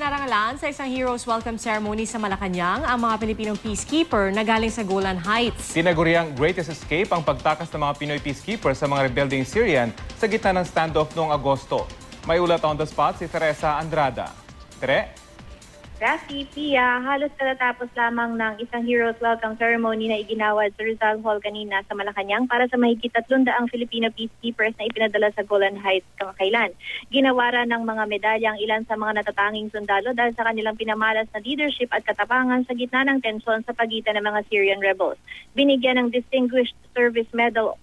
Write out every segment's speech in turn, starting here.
Pinarangalan sa isang Heroes Welcome Ceremony sa Malacanang ang mga Pilipinong peacekeeper na galing sa Golan Heights. Tinaguriang greatest escape ang pagtakas ng mga Pinoy peacekeeper sa mga rebelding Syrian sa gitna ng standoff noong Agosto. May ulat on the spot si Teresa Andrada. Tere? Rafi, Pia, halos katatapos lamang ng isang Heroes Welcome Ceremony na iginawad sa Rizal Hall kanina sa Malacanang para sa mahigit 300 Filipino peacekeepers na ipinadala sa Golan Heights kamakailan. Ginawara ng mga medalya ang ilan sa mga natatanging sundalo dahil sa kanilang pinamalas na leadership at katapangan sa gitna ng tensyon sa pagitan ng mga Syrian rebels. Binigyan ng Distinguished Service Medal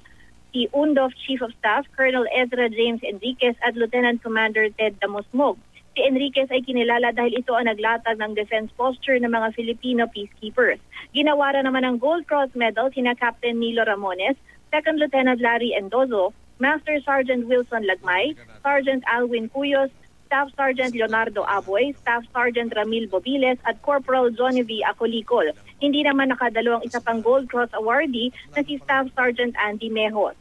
si UNDOF Chief of Staff Colonel Ezra James Enriquez at Lieutenant Commander Ted Damusmog. Si Enriquez ay kinilala dahil ito ang naglatag ng defense posture ng mga Filipino peacekeepers. Ginawara naman ng Gold Cross Medal sina Captain Nilo Ramones, Second Lieutenant Larry Endozo, Master Sergeant Wilson Lagmay, Sergeant Alwin Cuyos, Staff Sergeant Leonardo Aboy, Staff Sergeant Ramil Bobiles at Corporal Johnny V. Acolicol. Hindi naman nakadalawang isa pang Gold Cross awardee na si Staff Sergeant Andy Mejos.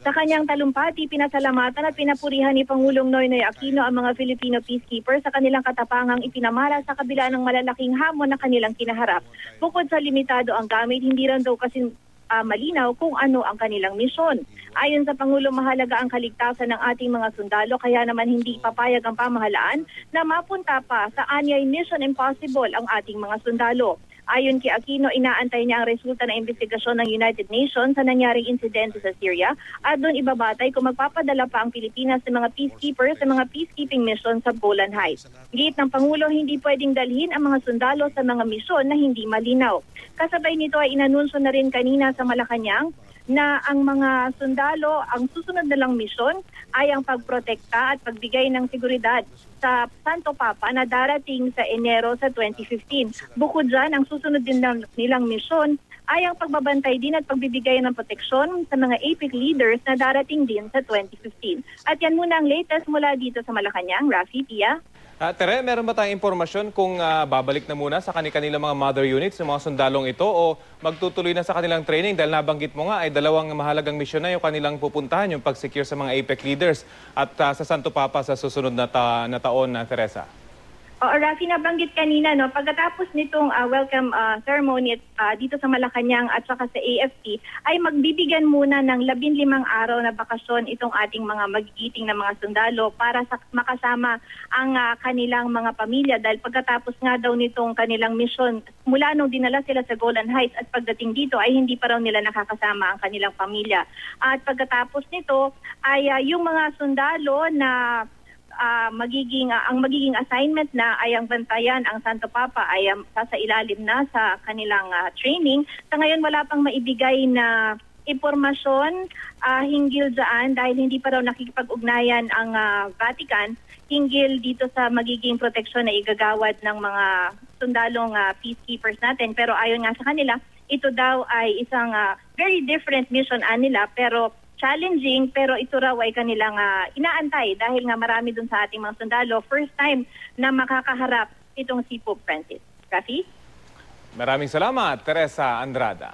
Sa kanyang talumpati, pinasalamatan at pinapurihan ni Pangulong Noynoy Aquino ang mga Filipino peacekeepers sa kanilang katapangang ipinamala sa kabila ng malalaking hamon na kanilang kinaharap. Bukod sa limitado ang gamit, hindi rin daw kasi malinaw kung ano ang kanilang misyon. Ayon sa Pangulo, mahalaga ang kaligtasan ng ating mga sundalo, kaya naman hindi papayag ang pamahalaan na mapunta pa sa anyay Mission Impossible ang ating mga sundalo. Ayon kay Aquino, inaantay niya ang resulta ng investigasyon ng United Nations sa nangyaring insidente sa Syria at doon ibabatay kung magpapadala pa ang Pilipinas sa mga peacekeepers sa mga peacekeeping mission sa Golan Heights. Giit ng Pangulo, hindi pwedeng dalhin ang mga sundalo sa mga misyon na hindi malinaw. Kasabay nito ay inanunsyo na rin kanina sa Malacanang na ang mga sundalo, ang susunod na lang misyon ay ang pagprotekta at pagbigay ng seguridad sa Santo Papa na darating sa Enero sa 2015. Bukod dyan, ang susunod din nilang misyon ay ang pagbabantay din at pagbibigay ng proteksyon sa mga APEC leaders na darating din sa 2015. At yan muna ang latest mula dito sa Malacanang. Rafi, Pia. Tere, meron ba tayong impormasyon kung babalik na muna sa kanilang mga mother units ng mga sundalong ito o magtutuloy na sa kanilang training dahil nabanggit mo nga ay dalawang mahalagang misyon na yung kanilang pupuntahan, yung pag-secure sa mga APEC leaders at sa Santo Papa sa susunod na taon na Teresa? Oo, Rafi, nabanggit kanina, no, pagkatapos nitong welcome ceremony dito sa Malacanang at saka sa AFP, ay magbibigyan muna ng 15 araw na bakasyon itong ating mga magigiting na mga sundalo para makasama ang kanilang mga pamilya. Dahil pagkatapos nga daw nitong kanilang misyon, mula nung dinala sila sa Golan Heights at pagdating dito ay hindi pa raw nila nakakasama ang kanilang pamilya. At pagkatapos nito ay yung mga sundalo na ang magiging assignment na ay ang bantayan ang Santo Papa ay sa ilalim na sa kanilang training. Sa ngayon wala pang maibigay na impormasyon hinggil dyan dahil hindi pa raw nakikipag-ugnayan ang Vatican hinggil dito sa magiging proteksyon na igagawad ng mga sundalong peacekeepers natin. Pero ayon nga sa kanila, ito daw ay isang very different mission nila pero challenging, pero ito raw ay kanilang inaantay dahil nga marami dun sa ating mga sundalo. First time na makakaharap itong si Pope Francis. Rafi? Maraming salamat, Teresa Andrada.